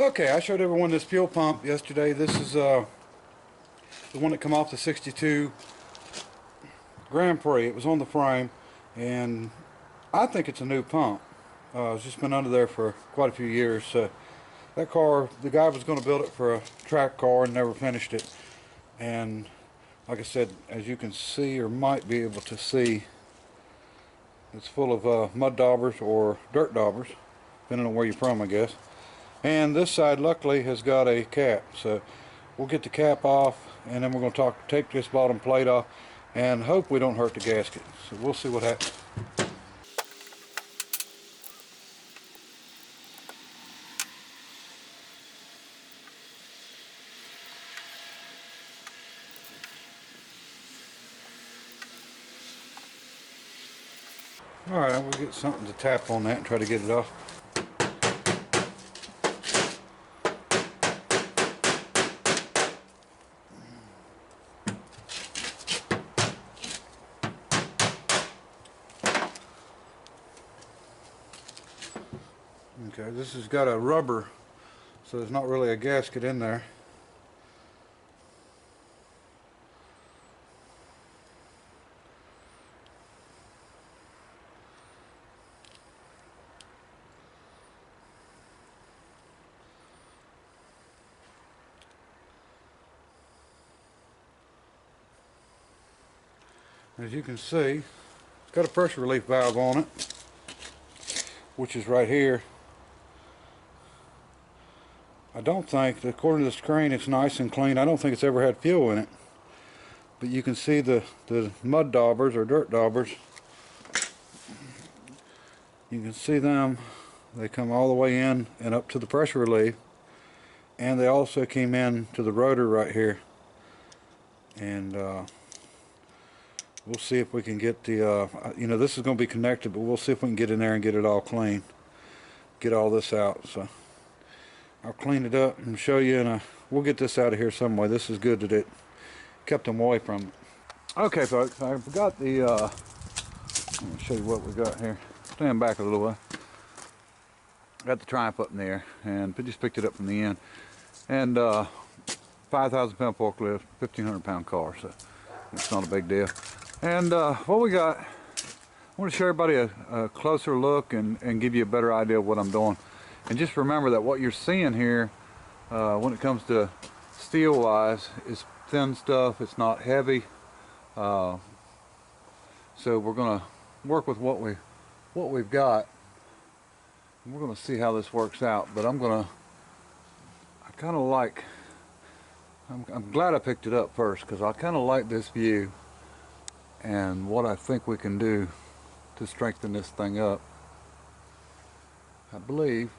Okay, I showed everyone this fuel pump yesterday. This is the one that come off the 62 Grand Prix. It was on the frame, and I think it's a new pump. It's just been under there for quite a few years. That car, the guy was going to build it for a track car and never finished it. And like I said, as you can see, or might be able to see, it's full of mud daubers or dirt daubers, depending on where you're from, I guess. And this side, luckily, has got a cap. So we'll get the cap off, and then we're going to take this bottom plate off, and hope we don't hurt the gasket. So we'll see what happens. Alright, we'll get something to tap on that and try to get it off. Okay, this has got a rubber, so there's not really a gasket in there. As you can see, it's got a pressure relief valve on it, which is right here. I don't think, according to the screen, it's nice and clean. I don't think it's ever had fuel in it. But you can see the mud daubers or dirt daubers. You can see them. They come all the way in and up to the pressure relief. And they also came in to the rotor right here. And we'll see if we can get the, this is going to be connected, but we'll see if we can get in there and get it all clean. Get all this out. So I'll clean it up and show you, and we'll get this out of here some way. This is good that it kept them away from it. Okay, folks, I forgot the, let me show you what we got here. Stand back a little way. Got the Triumph up in there, and just picked it up from the end. And 5,000 pound forklift, 1,500 pound car, so it's not a big deal. And what we got, I want to show everybody a closer look and give you a better idea of what I'm doing. And just remember that what you're seeing here, when it comes to steel wise, is thin stuff. It's not heavy. So we're going to work with what we've got. And we're going to see how this works out. But I'm glad I picked it up first, because I kind of like this view and what I think we can do to strengthen this thing up. I believe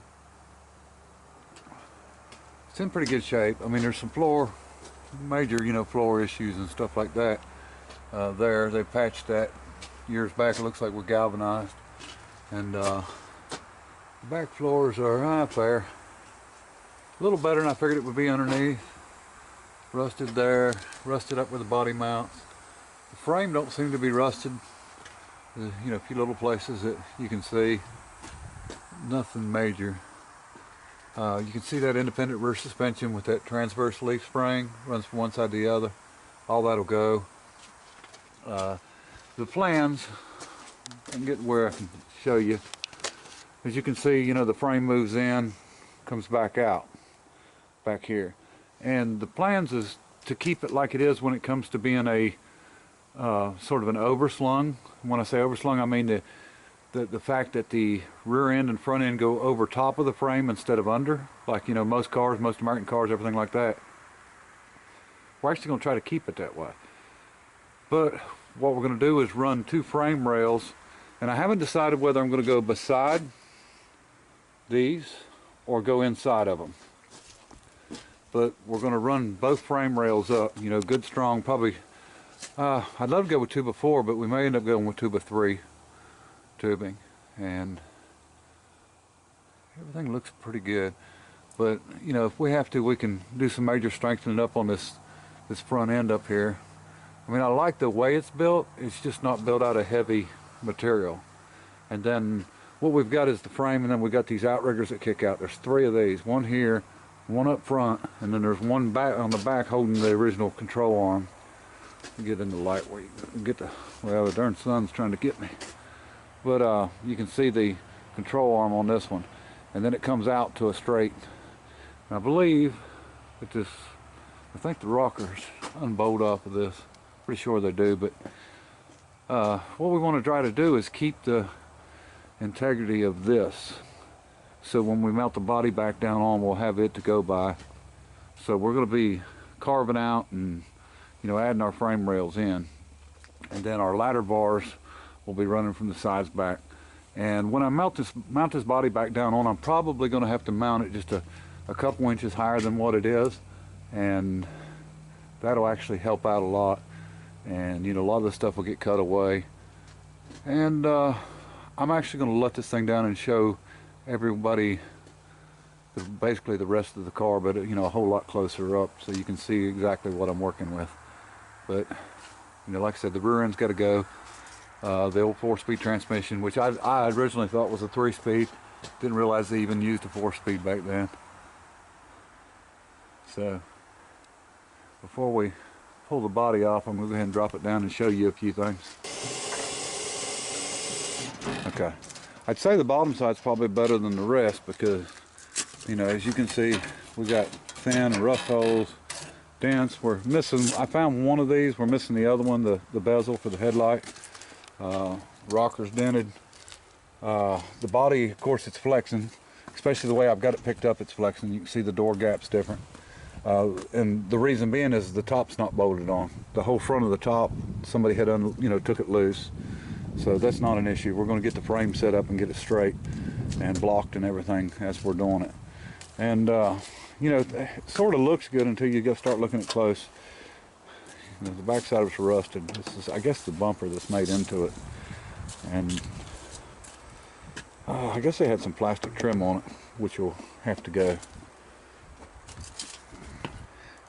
it's in pretty good shape. I mean, there's some major, floor issues and stuff like that. There, they patched that years back. It looks like we're galvanized, and the back floors are fair, a little better than I figured it would be underneath. Rusted there, rusted up where the body mounts. The frame don't seem to be rusted. A few little places that you can see. Nothing major. You can see that independent rear suspension with that transverse leaf spring, runs from one side to the other. All that'll go. The plans, I can get where I can show you. As you can see, the frame moves in, comes back out, back here. And the plans is to keep it like it is when it comes to being a sort of an overslung. When I say overslung, I mean the fact that the rear end and front end go over top of the frame instead of under, like most cars, most American cars, everything like that. We're actually going to try to keep it that way. But what we're going to do is run two frame rails, and I haven't decided whether I'm going to go beside these or go inside of them. But we're going to run both frame rails up, good strong, probably. I'd love to go with 2x4, but we may end up going with 2x3 tubing, and everything looks pretty good. But if we have to, we can do some major strengthening up on this front end up here. I mean, I like the way it's built. It's just not built out of heavy material. And then what we've got is the frame, and then we've got these outriggers that kick out. There's three of these, one here, one up front, and then there's one back on the back holding the original control arm. Get in the light where you can get the, well, the darn sun's trying to get me. But you can see the control arm on this one, and then it comes out to a straight. And I believe that this, I think the rockers unbolt off of this. Pretty sure they do, but what we want to try to do is keep the integrity of this. So when we mount the body back down on, we'll have it to go by. So we're going to be carving out and, you know, adding our frame rails in. And then our ladder bars will be running from the sides back. And when I mount this body back down on, I'm probably going to have to mount it just a couple inches higher than what it is. And that'll actually help out a lot. And, you know, a lot of the stuff will get cut away. And I'm actually going to let this thing down and show everybody basically the rest of the car, but, you know, a whole lot closer up so you can see exactly what I'm working with. But, you know, like I said, the rear end's got to go. The old 4-speed transmission, which I originally thought was a 3-speed. Didn't realize they even used a 4-speed back then. So, before we pull the body off, I'm going to go ahead and drop it down and show you a few things. Okay. I'd say the bottom side's probably better than the rest because, you know, as you can see, we got thin and rust holes, dents. We're missing, I found one of these, we're missing the other one, the bezel for the headlight. Rocker's dented. The body, of course, it's flexing, especially the way I've got it picked up, it's flexing. You can see the door gap's different. And the reason being is the top's not bolted on. The whole front of the top, somebody had, took it loose. So that's not an issue. We're going to get the frame set up and get it straight and blocked and everything as we're doing it. And, you know, it sort of looks good until you go start looking at close. You know, the backside of it's rusted. This is, I guess, the bumper that's made into it. And I guess they had some plastic trim on it, which will have to go.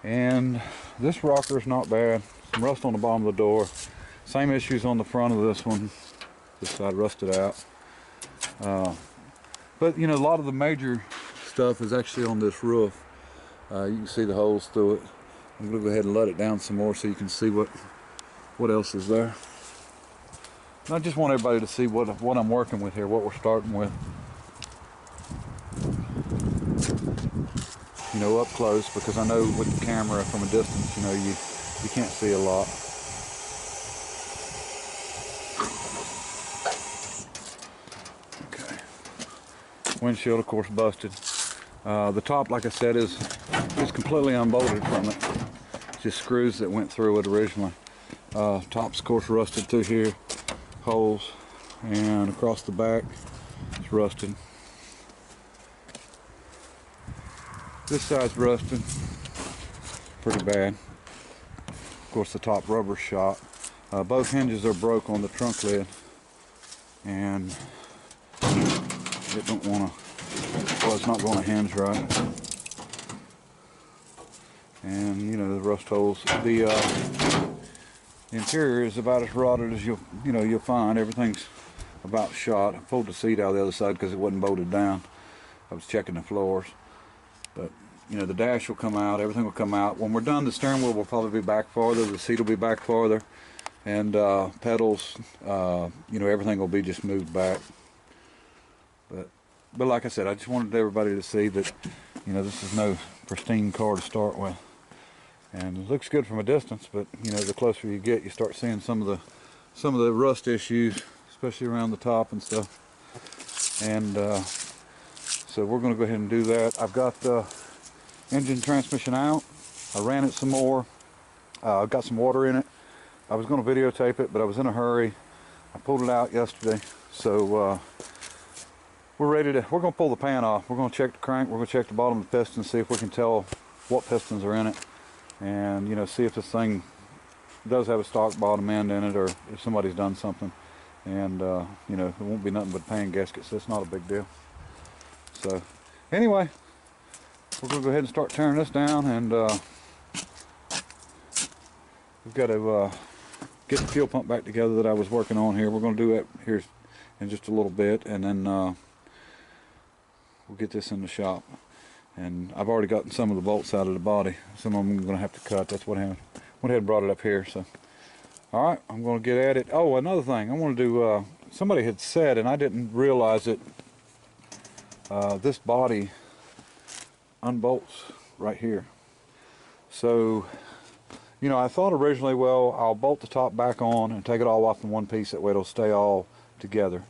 And this rocker is not bad. Some rust on the bottom of the door. Same issues on the front of this one. This side rusted out. But you know, a lot of the major stuff is actually on this roof. You can see the holes through it. I'm going to go ahead and let it down some more so you can see what else is there. And I just want everybody to see what I'm working with here, what we're starting with. You know, up close, because I know with the camera from a distance, you know, you can't see a lot. Okay. Windshield, of course, busted. The top, like I said, is completely unbolted from it. Just screws that went through it originally. Top's, of course, rusted through here, holes, and across the back, it's rusted. This side's rusted, pretty bad. Of course, the top rubber's shot. Both hinges are broke on the trunk lid, and it don't want to, well, it's not going to hinge right. And you know, the rust holes. The interior is about as rotted as you'll find. Everything's about shot. I pulled the seat out of the other side because it wasn't bolted down. I was checking the floors. But you know, the dash will come out, everything will come out. When we're done, the steering wheel will probably be back farther, the seat will be back farther, and pedals, you know, everything will be just moved back. But like I said, I just wanted everybody to see that, you know, this is no pristine car to start with. And it looks good from a distance, but you know, the closer you get, you start seeing some of the rust issues, especially around the top and stuff. And so we're going to go ahead and do that. I've got the engine transmission out. I ran it some more. I've got some water in it. I was going to videotape it, but I was in a hurry. I pulled it out yesterday, so we're going to pull the pan off. We're going to check the crank. We're going to check the bottom of the piston, see if we can tell what pistons are in it, and you know, see if this thing does have a stock bottom end in it, or if somebody's done something. And you know, it won't be nothing but pan gaskets, so it's not a big deal. So anyway, we're going to go ahead and start tearing this down, and we've got to get the fuel pump back together that I was working on here. We're going to do that here in just a little bit, and then we'll get this in the shop. And I've already gotten some of the bolts out of the body. Some of them I'm going to have to cut. That's what happened. Went ahead and brought it up here. So, all right, I'm going to get at it. Oh, another thing I want to do. Somebody had said, and I didn't realize it. This body unbolts right here. So, you know, I thought originally, well, I'll bolt the top back on and take it all off in one piece. That way it'll stay all together.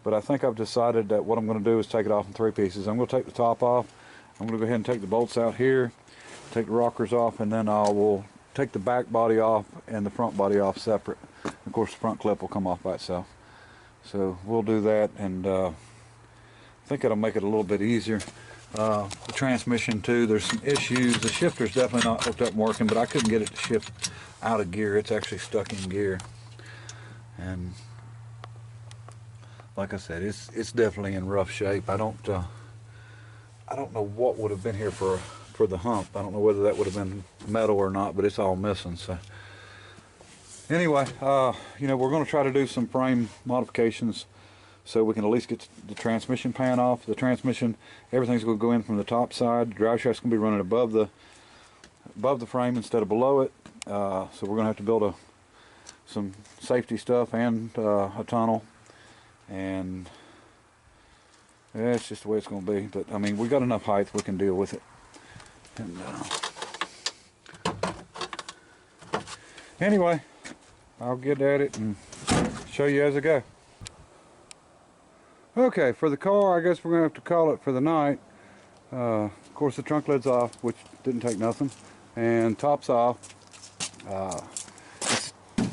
But I think I've decided that what I'm going to do is take it off in 3 pieces. I'm going to take the top off. I'm going to go ahead and take the bolts out here, take the rockers off, and then I will take the back body off and the front body off separate. Of course, the front clip will come off by itself. So we'll do that, and I think it'll make it a little bit easier. The transmission too, there's some issues. The shifter's definitely not hooked up and working, but I couldn't get it to shift out of gear. It's actually stuck in gear. And like I said, it's definitely in rough shape. I don't know what would have been here for the hump. I don't know whether that would have been metal or not, but it's all missing. So anyway, you know, we're going to try to do some frame modifications so we can at least get the transmission pan off. The transmission, everything's going to go in from the top side. The drive shaft's going to be running above the frame instead of below it. So we're going to have to build some safety stuff and a tunnel. And yeah, it's just the way it's going to be. But I mean, we got enough height, we can deal with it. And anyway, I'll get at it and show you as I go. Okay, for the car, I guess we're going to have to call it for the night. Of course, the trunk lid's off, which didn't take nothing, and top's off.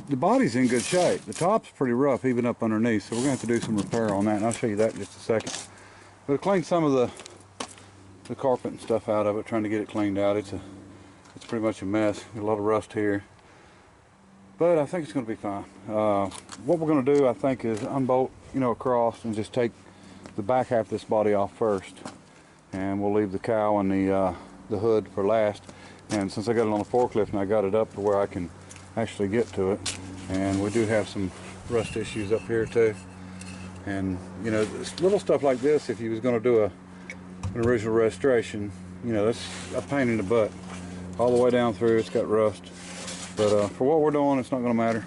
The body's in good shape. The top's pretty rough, even up underneath, so we're going to have to do some repair on that, and I'll show you that in just a second. But I cleaned some of the carpet and stuff out of it, trying to get it cleaned out. It's pretty much a mess. A lot of rust here, but I think it's going to be fine. What we're going to do, I think, is unbolt, you know, across and just take the back half of this body off first, and we'll leave the cowl and the hood for last. And since I got it on the forklift and I got it up to where I can actually get to it, and we do have some rust issues up here too. And you know, little stuff like this, if you was going to do an original restoration, you know, that's a pain in the butt. All the way down through, it's got rust. But for what we're doing, it's not going to matter.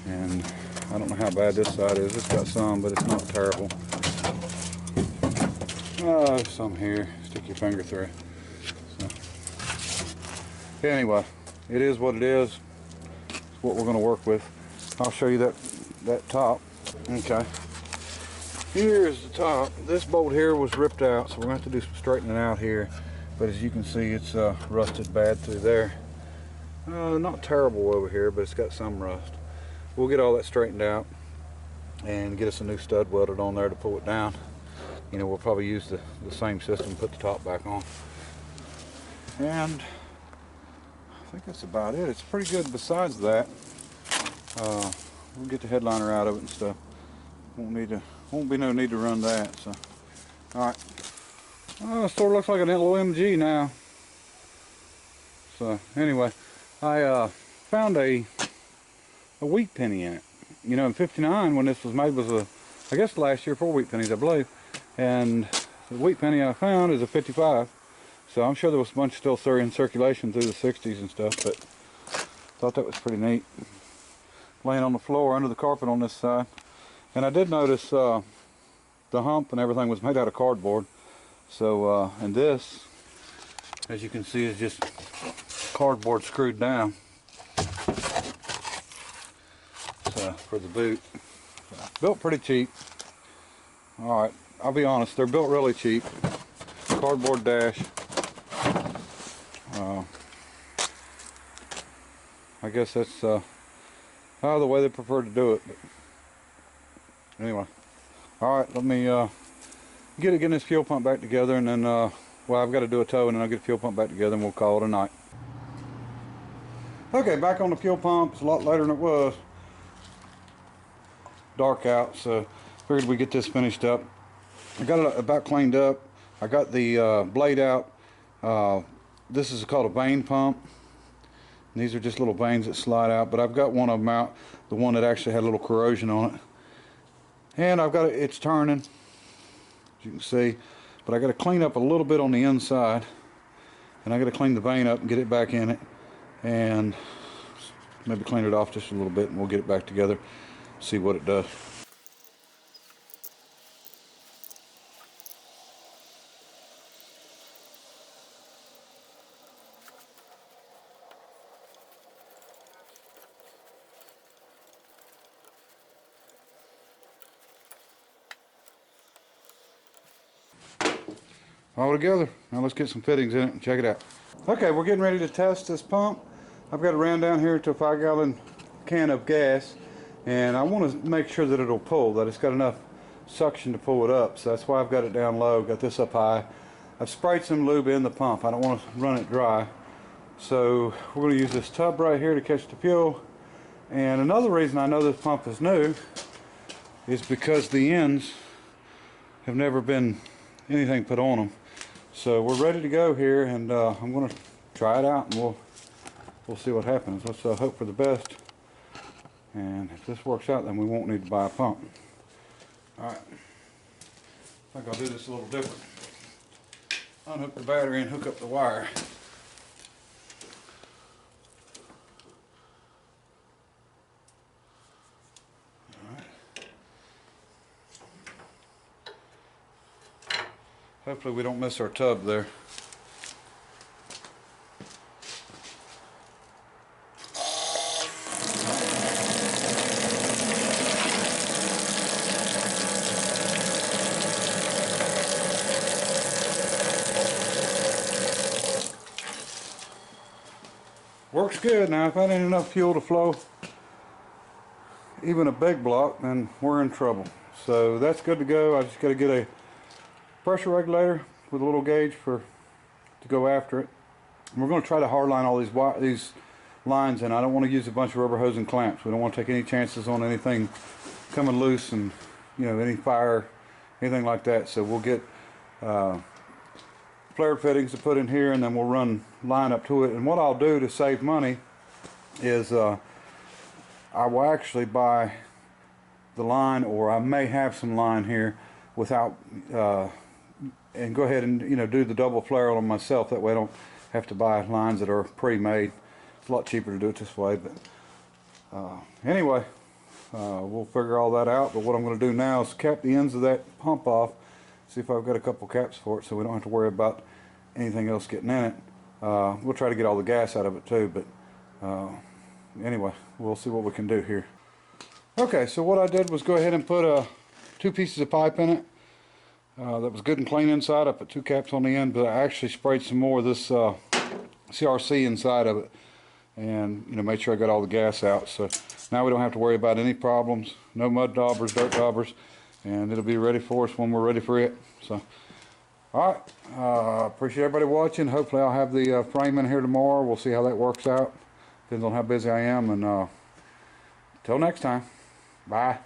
And I don't know how bad this side is. It's got some, but it's not terrible. There's some here. Stick your finger through. So, anyway, it is what it is. It's what we're going to work with. I'll show you that top. Okay. Here's the top. This bolt here was ripped out, so we're going to have to do some straightening out here. But as you can see, it's rusted bad through there. Not terrible over here, but it's got some rust. We'll get all that straightened out and get us a new stud welded on there to pull it down. You know, we'll probably use the same system, put the top back on. And I think that's about it. It's pretty good besides that. We'll get the headliner out of it and stuff. Won't be no need to run that. So, all right. It sort of looks like an LOMG now. So anyway, I found a wheat penny in it. You know, in '59 when this was made was I guess last year, 4 wheat pennies, I believe. And the wheat penny I found is a 55. So I'm sure there was a bunch still in circulation through the 60s and stuff, but thought that was pretty neat. Laying on the floor under the carpet on this side. And I did notice the hump and everything was made out of cardboard. So, and this, as you can see, is just cardboard screwed down. So, for the boot. Built pretty cheap. Alright, I'll be honest, they're built really cheap. Cardboard dash. I guess that's the way they prefer to do it. But anyway, alright, let me get this fuel pump back together, and then well, I've got to do a tow, and then I'll get the fuel pump back together and we'll call it a night. Okay, back on the fuel pump. It's a lot later than it was. Dark out, so figured we'd get this finished up. I got it about cleaned up. I got the blade out. This is called a vein pump. And these are just little veins that slide out, but I've got one of them out, the one that actually had a little corrosion on it. And I've got it's turning, as you can see. but I got to clean up a little bit on the inside, and I got to clean the vane up and get it back in it, and maybe clean it off just a little bit, and we'll get it back together, see what it does. All together. Now let's get some fittings in it and check it out. Okay, we're getting ready to test this pump. I've got it ran down here to a 5-gallon can of gas, and I want to make sure that it'll pull, that it's got enough suction to pull it up. So that's why I've got it down low, got this up high. I've sprayed some lube in the pump. I don't want to run it dry. So we're going to use this tub right here to catch the fuel. And another reason I know this pump is new is because the ends have never been anything put on them. So we're ready to go here, and I'm going to try it out, and we'll see what happens. Let's hope for the best. And if this works out, then we won't need to buy a pump. All right. I think I'll do this a little different. Unhook the battery and hook up the wire. Hopefully we don't miss our tub there. Works good. Now if that ain't enough fuel to flow even a big block, then we're in trouble. So that's good to go. I just got to get a pressure regulator with a little gauge to go after it. And we're going to try to hardline all these lines in. I don't want to use a bunch of rubber hose and clamps. We don't want to take any chances on anything coming loose, and any fire, anything like that. So we'll get flare fittings to put in here, and then we'll run line up to it. And what I'll do to save money is I will actually buy the line, or I may have some line here without and go ahead and do the double flare on myself. That way I don't have to buy lines that are pre-made. It's a lot cheaper to do it this way. But anyway, we'll figure all that out. But what I'm going to do now is cap the ends of that pump off, see if I've got a couple caps for it, so we don't have to worry about anything else getting in it. We'll try to get all the gas out of it too, but anyway, we'll see what we can do here. Okay, so what I did was go ahead and put 2 pieces of pipe in it. That was good and clean inside. I put 2 caps on the end, but I actually sprayed some more of this CRC inside of it, and made sure I got all the gas out. So now we don't have to worry about any problems, no mud daubers, dirt daubers, and it'll be ready for us when we're ready for it. So all right, appreciate everybody watching. Hopefully I'll have the frame in here tomorrow. We'll see how that works out. Depends on how busy I am, and till next time, bye.